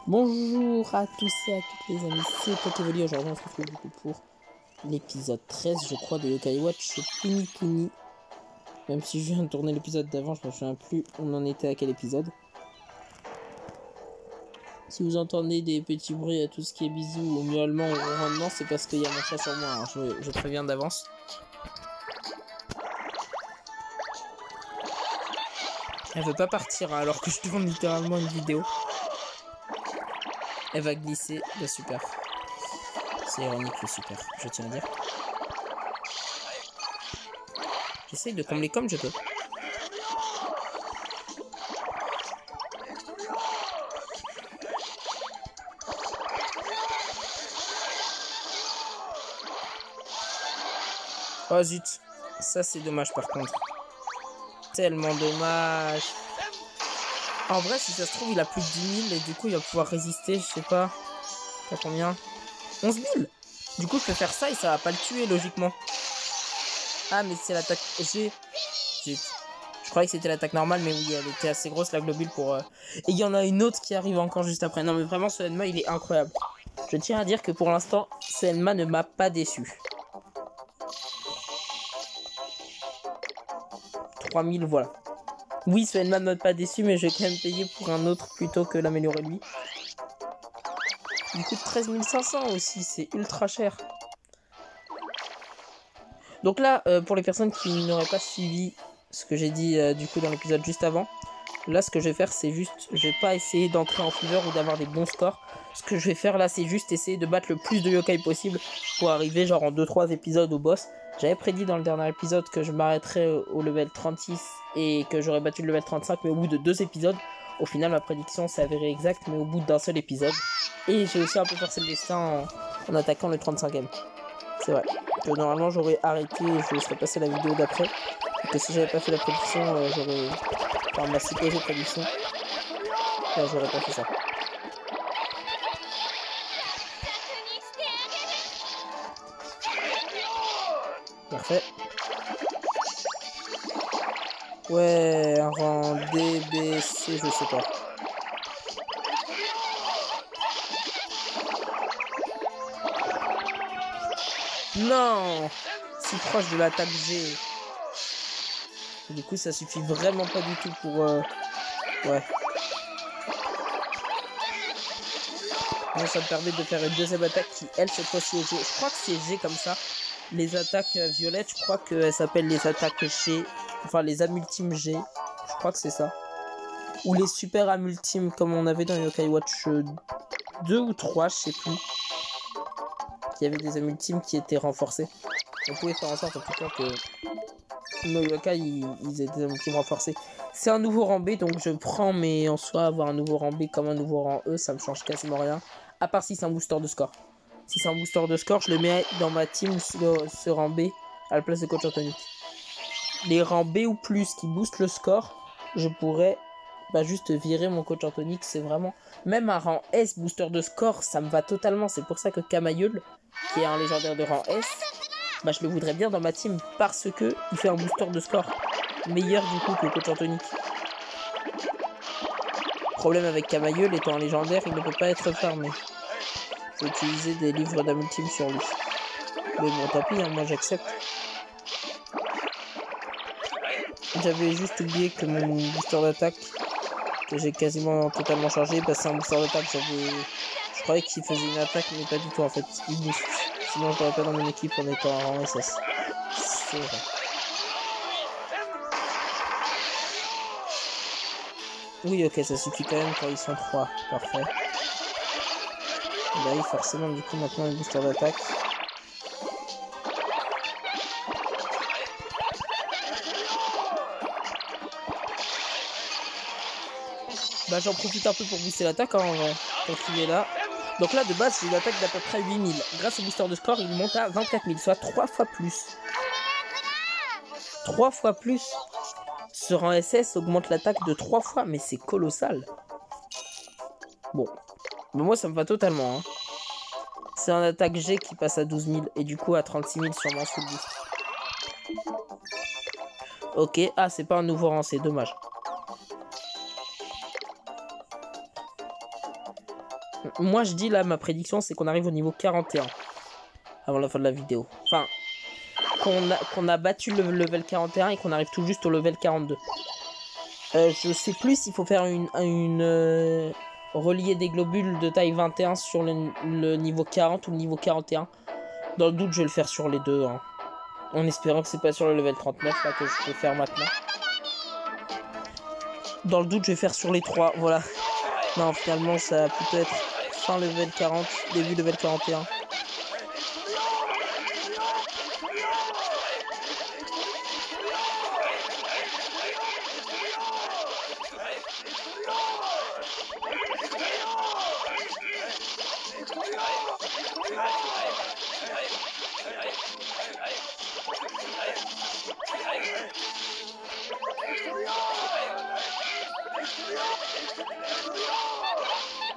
Bonjour à tous et à toutes les amis, c'est Pokévoli. Aujourd'hui on se retrouve du coup pour l'épisode 13 je crois de Yokai Watch Puni Puni. Même si je viens de tourner l'épisode d'avant, je me souviens plus on en était à quel épisode. Si vous entendez des petits bruits à tout ce qui est bisous ou miaulement ou ronronnement, c'est parce qu'il y a mon chat sur moi, hein. Je préviens d'avance. Elle veut pas partir hein, alors que je tourne littéralement une vidéo. Elle va glisser, bah super. C'est ironique le super, je tiens à dire. J'essaye de combler comme je peux. Oh zut, ça c'est dommage par contre. Tellement dommage. En vrai, si ça se trouve, il a plus de 10 000 et du coup, il va pouvoir résister, je sais pas. T'as combien? 11 000. Du coup, je peux faire ça et ça va pas le tuer, logiquement. Ah, mais c'est l'attaque G. Zut. Je croyais que c'était l'attaque normale, mais oui, elle était assez grosse, la globule, pour... Et il y en a une autre qui arrive encore juste après. Non, mais vraiment, ce Enma, il est incroyable. Je tiens à dire que pour l'instant, ce Enma ne m'a pas déçu. 3000, voilà. Oui, ce Enma ne m'a pas déçu, mais je vais quand même payer pour un autre plutôt que l'améliorer lui. Il coûte 13 500 aussi, c'est ultra cher. Donc là, pour les personnes qui n'auraient pas suivi ce que j'ai dit du coup dans l'épisode juste avant, là ce que je vais faire c'est juste, je vais pas essayer d'entrer en fever ou d'avoir des bons scores. Ce que je vais faire là c'est juste essayer de battre le plus de yokai possible pour arriver genre en 2-3 épisodes au boss. J'avais prédit dans le dernier épisode que je m'arrêterais au level 36 et que j'aurais battu le level 35, mais au bout de 2 épisodes, au final ma prédiction s'est avérée exacte, mais au bout d'un seul épisode. Et j'ai aussi un peu forcé le destin en attaquant le 35ème. C'est vrai que normalement j'aurais arrêté et je serais passé la vidéo d'après. Et que si j'avais pas fait la prédiction, j'aurais... Enfin, ma supposée prédiction, là j'aurais pas fait ça. Parfait. Ouais, un rang D, B, C, je sais pas. Non, si proche de l'attaque G. Du coup, ça suffit vraiment pas du tout pour... Ouais. Bon, ça me permet de faire une deuxième attaque qui, elle, cette fois-ci est G. Je crois que c'est G comme ça. Les attaques violettes, je crois qu'elles s'appellent les attaques G. Enfin, les amultimes G. Je crois que c'est ça. Ou les super amultimes, comme on avait dans Yokai Watch 2 ou 3, je sais plus. Il y avait des amultimes qui étaient renforcés. On pouvait faire en sorte, en tout cas, que nos yokai, ils aient des amultimes renforcés. C'est un nouveau rang B, donc je prends, mais en soi, avoir un nouveau rang B comme un nouveau rang E, ça me change quasiment rien. À part si c'est un booster de score. Si c'est un booster de score, je le mets dans ma team, ce rang B, à la place de coach Antonic. Les rangs B ou plus qui boostent le score, je pourrais juste virer mon coach Antonic. C'est vraiment... Même un rang S booster de score, ça me va totalement. C'est pour ça que Kamayeul, qui est un légendaire de rang S, je le voudrais bien dans ma team. Parce que il fait un booster de score meilleur du coup que coach Antonic. Problème avec Kamayeul, étant un légendaire, il ne peut pas être farmé. Faut utiliser des livres d'amultime sur lui. Mais bon, tant pis, hein, moi j'accepte. J'avais juste oublié que mon booster d'attaque, que j'ai quasiment totalement chargé, c'est un booster d'attaque. Je croyais qu'il faisait une attaque, mais pas du tout en fait. Il booste. Sinon, je l'aurais pas dans mon équipe en étant en rang SS. C'est vrai. Oui, ok, ça suffit quand même quand ils sont 3. Parfait. Bah oui, forcément, du coup, maintenant, le booster d'attaque. J'en profite un peu pour booster l'attaque, hein, en vrai, quand il est là. Donc là, de base, j'ai une attaque d'à peu près 8000. Grâce au booster de score, il monte à 24 000, soit 3 fois plus. 3 fois plus. Ce rang SS augmente l'attaque de 3 fois, mais c'est colossal. Bon. Mais moi, ça me va totalement. Hein. C'est un attaque G qui passe à 12 000 et du coup à 36 000 sûrement sous le boost. Ok. Ah, c'est pas un nouveau rang, c'est dommage. Moi, je dis là, ma prédiction, c'est qu'on arrive au niveau 41 avant la fin de la vidéo. Enfin, qu'on a battu le level 41 et qu'on arrive tout juste au level 42. Je sais plus s'il faut faire relier des globules de taille 21 sur le niveau 40 ou le niveau 41. Dans le doute, je vais le faire sur les deux. Hein. En espérant que c'est pas sur le level 39 là que je peux faire maintenant. Dans le doute, je vais faire sur les 3. Voilà. Non, finalement, ça va plutôt être fin level 40, début level 41.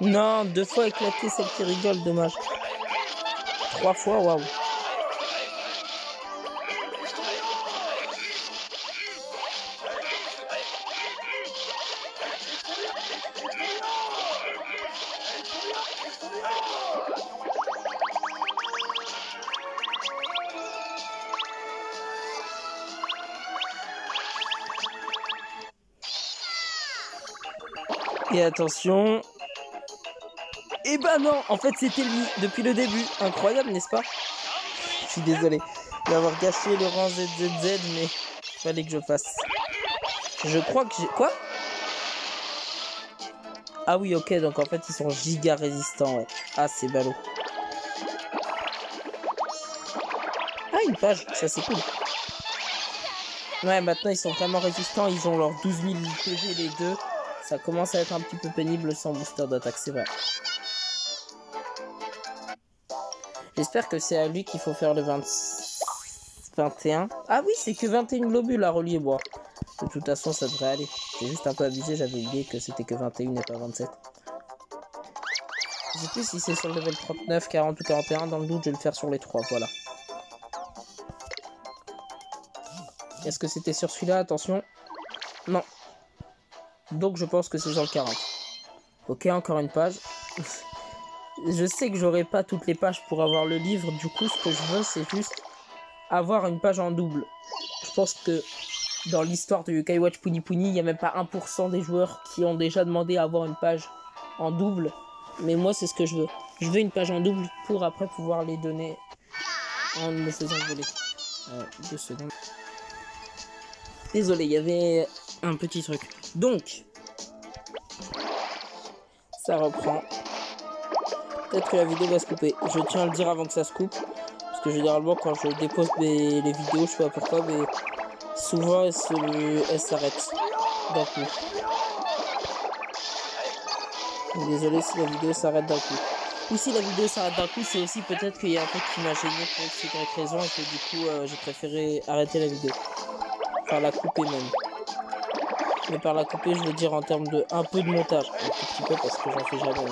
Non, 2 fois éclaté, celle qui rigole, dommage. 3 fois, waouh. Et attention. Et bah non, en fait c'était lui depuis le début. Incroyable, n'est-ce pas? Je suis désolé d'avoir gâché le rang ZZZ, mais il fallait que je fasse. Je crois que j'ai... Quoi? Ah oui, ok, donc en fait ils sont giga résistants, ouais. Ah, c'est ballot. Ah, une page, ça c'est cool. Ouais, maintenant ils sont vraiment résistants, ils ont leurs 12 000 PV les deux. Ça commence à être un petit peu pénible sans booster d'attaque, c'est vrai. J'espère que c'est à lui qu'il faut faire le 21. Ah oui, c'est que 21 globules à relier, moi. De toute façon, ça devrait aller. J'ai juste un peu abusé, j'avais oublié que c'était que 21 et pas 27. Je sais plus si c'est sur le level 39, 40 ou 41. Dans le doute, je vais le faire sur les 3, voilà. Est-ce que c'était sur celui-là? Attention. Non. Donc, je pense que c'est sur le 40. Ok, encore une page. Je sais que j'aurai pas toutes les pages pour avoir le livre. Du coup, ce que je veux, c'est juste avoir une page en double. Je pense que dans l'histoire de Yokai Watch Puni Puni, il n'y a même pas 1% des joueurs qui ont déjà demandé à avoir une page en double. Mais moi, c'est ce que je veux. Je veux une page en double pour après pouvoir les donner en me faisant voler. 2 secondes. Désolé, il y avait un petit truc. Donc, ça reprend. Peut-être que la vidéo va se couper. Je tiens à le dire avant que ça se coupe. Parce que généralement, quand je dépose les vidéos, je sais pas pourquoi, mais souvent elles s'arrêtent d'un coup. Désolé si la vidéo s'arrête d'un coup. Ou si la vidéo s'arrête d'un coup, c'est aussi peut-être qu'il y a un truc qui m'a gêné pour X, Y raison et que du coup, j'ai préféré arrêter la vidéo. Enfin, la couper même. Mais par la couper, je veux dire en termes de un peu de montage. Un tout petit peu parce que j'en fais jamais.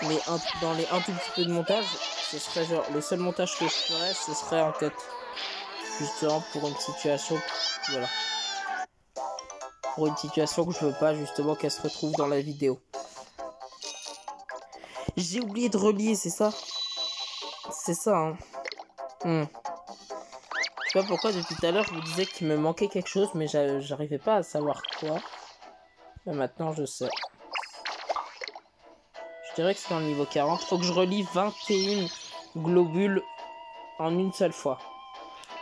Mais dans les un tout petit peu de montage, ce serait genre le seul montage que je ferais, ce serait en cut. Justement pour une situation, voilà. Pour une situation que je veux pas justement qu'elle se retrouve dans la vidéo. J'ai oublié de relier, c'est ça? C'est ça, hein. Je sais pas pourquoi depuis tout à l'heure je vous disais qu'il me manquait quelque chose, mais j'arrivais pas à savoir quoi. Mais maintenant je sais. Je dirais que c'est dans le niveau 40. Faut que je relie 21 globules en une seule fois.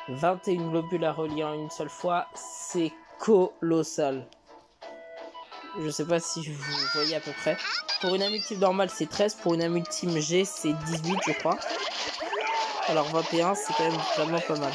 21 globules à relier en une seule fois, c'est colossal. Je sais pas si vous voyez à peu près. Pour une amultime normale, c'est 13. Pour une amultime G, c'est 18, je crois. Alors 21, c'est quand même vraiment pas mal.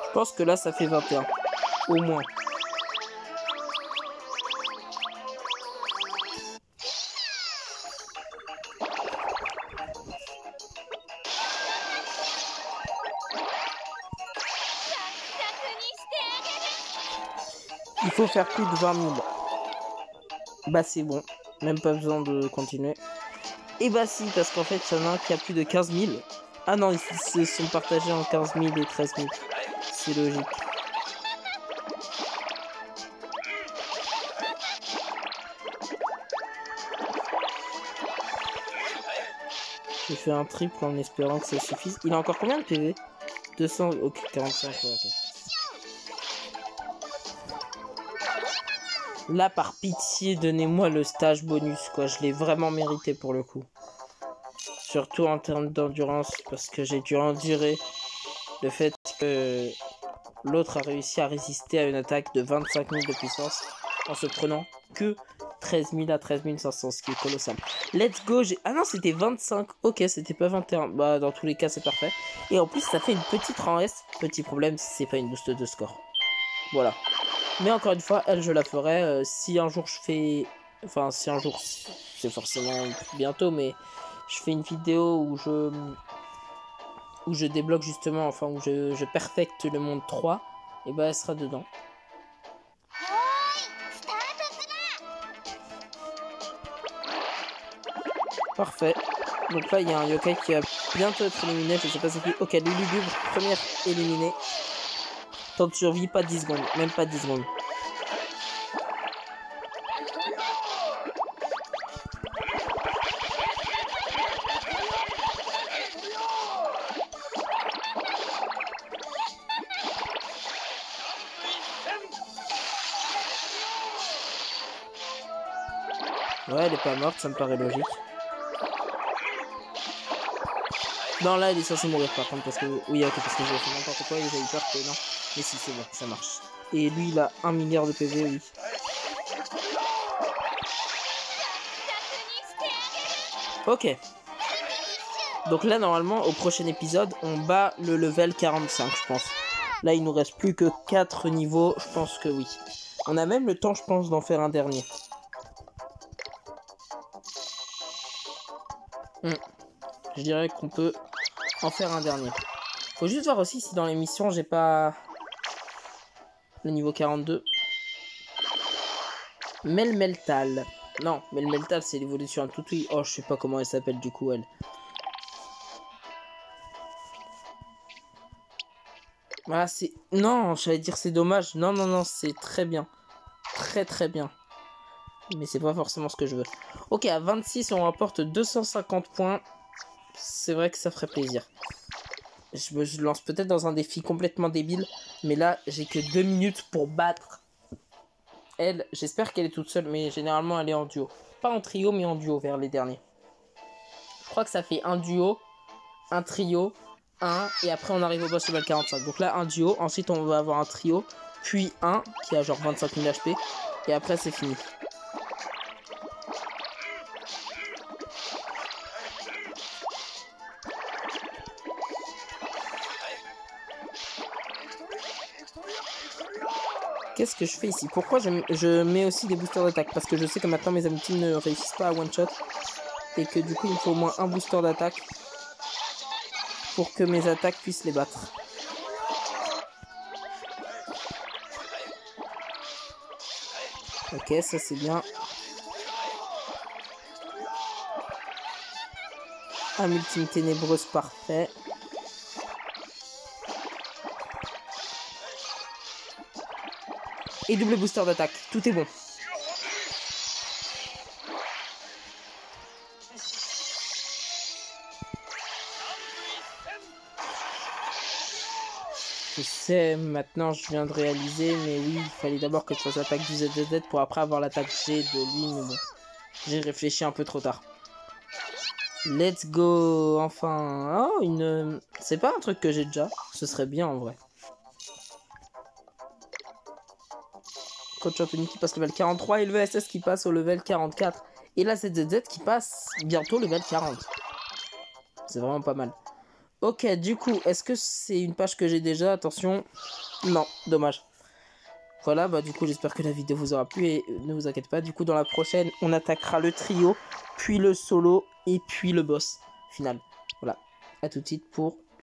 Je pense que là, ça fait 21. Au moins. Il faut faire plus de 20 000. Bah c'est bon. Même pas besoin de continuer. Et bah si, parce qu'en fait, il y en a un qui a plus de 15 000. Ah non, ils se sont partagés en 15 000 et 13 000. C'est logique. J'ai fait un triple en espérant que ça suffise. Il a encore combien de PV? 200, ok, 45, ouais, ok. Là, par pitié, donnez-moi le stage bonus, quoi. Je l'ai vraiment mérité pour le coup. Surtout en termes d'endurance, parce que j'ai dû endurer le fait que l'autre a réussi à résister à une attaque de 25 000 de puissance en se prenant que 13 000 à 13 500, ce qui est colossal. Let's go, ah non, c'était 25. Ok, c'était pas 21. Bah, dans tous les cas, c'est parfait. Et en plus, ça fait une petite rang S. Petit problème, c'est pas une boost de score. Voilà. Mais encore une fois, elle, je la ferai. Si un jour je fais... Enfin, si un jour, c'est forcément bientôt, mais je fais une vidéo où je débloque justement, enfin, où je perfecte le monde 3, et bah, elle sera dedans. Parfait. Donc là, il y a un yokai qui va bientôt être éliminé. Je sais pas c'est qui. Ok, Lulububre, première éliminée. Temps de survie, pas 10 secondes. Même pas 10 secondes. Ouais, elle est pas morte, ça me paraît logique. Non, là, elle est censée mourir par contre, parce que... Oui, ok, parce que j'ai fait n'importe quoi et j'ai eu peur que non. Mais si, c'est bon, ça marche. Et lui, il a 1 milliard de PV, oui. Ok. Donc là, normalement, au prochain épisode, on bat le level 45, je pense. Là, il nous reste plus que 4 niveaux, je pense que oui. On a même le temps, je pense, d'en faire un dernier. Je dirais qu'on peut en faire un dernier. Faut juste voir aussi si dans l'émission j'ai pas le niveau 42. Melmeltal. Non, Melmeltal c'est l'évolution à Toutouille. Oh, je sais pas comment elle s'appelle du coup elle. Ah, c'est... Non, j'allais dire c'est dommage. Non, non, non, c'est très bien. Très très bien. Mais c'est pas forcément ce que je veux. Ok, à 26, on rapporte 250 points. C'est vrai que ça ferait plaisir. Je me lance peut-être dans un défi complètement débile. Mais là, j'ai que 2 minutes pour battre. Elle, j'espère qu'elle est toute seule. Mais généralement, elle est en duo. Pas en trio, mais en duo vers les derniers. Je crois que ça fait un duo, un trio, un. Et après, on arrive au boss level 45. Donc là, un duo. Ensuite, on va avoir un trio. Puis un qui a genre 25 000 HP. Et après, c'est fini. Qu'est-ce que je fais ici? Pourquoi je mets aussi des boosters d'attaque? Parce que je sais que maintenant mes amis team ne réussissent pas à one shot. Et que du coup il me faut au moins un booster d'attaque. Pour que mes attaques puissent les battre. Ok, ça c'est bien. Un ultime ténébreuse parfait. Et double booster d'attaque, tout est bon. Je sais, maintenant je viens de réaliser, mais oui, il fallait d'abord que je fasse l'attaque du ZZZ pour après avoir l'attaque G de lui, mais bon. J'ai réfléchi un peu trop tard. Let's go, enfin. Oh, une... C'est pas un truc que j'ai déjà, ce serait bien en vrai. Coach Anthony qui passe level 43 et le VSS qui passe au level 44. Et la ZZZ qui passe bientôt level 40. C'est vraiment pas mal. Ok, du coup, est-ce que c'est une page que j'ai déjà? Attention. Non, dommage. Voilà, bah du coup, j'espère que la vidéo vous aura plu et ne vous inquiétez pas. Du coup, dans la prochaine, on attaquera le trio, puis le solo et puis le boss final. Voilà, à tout de suite pour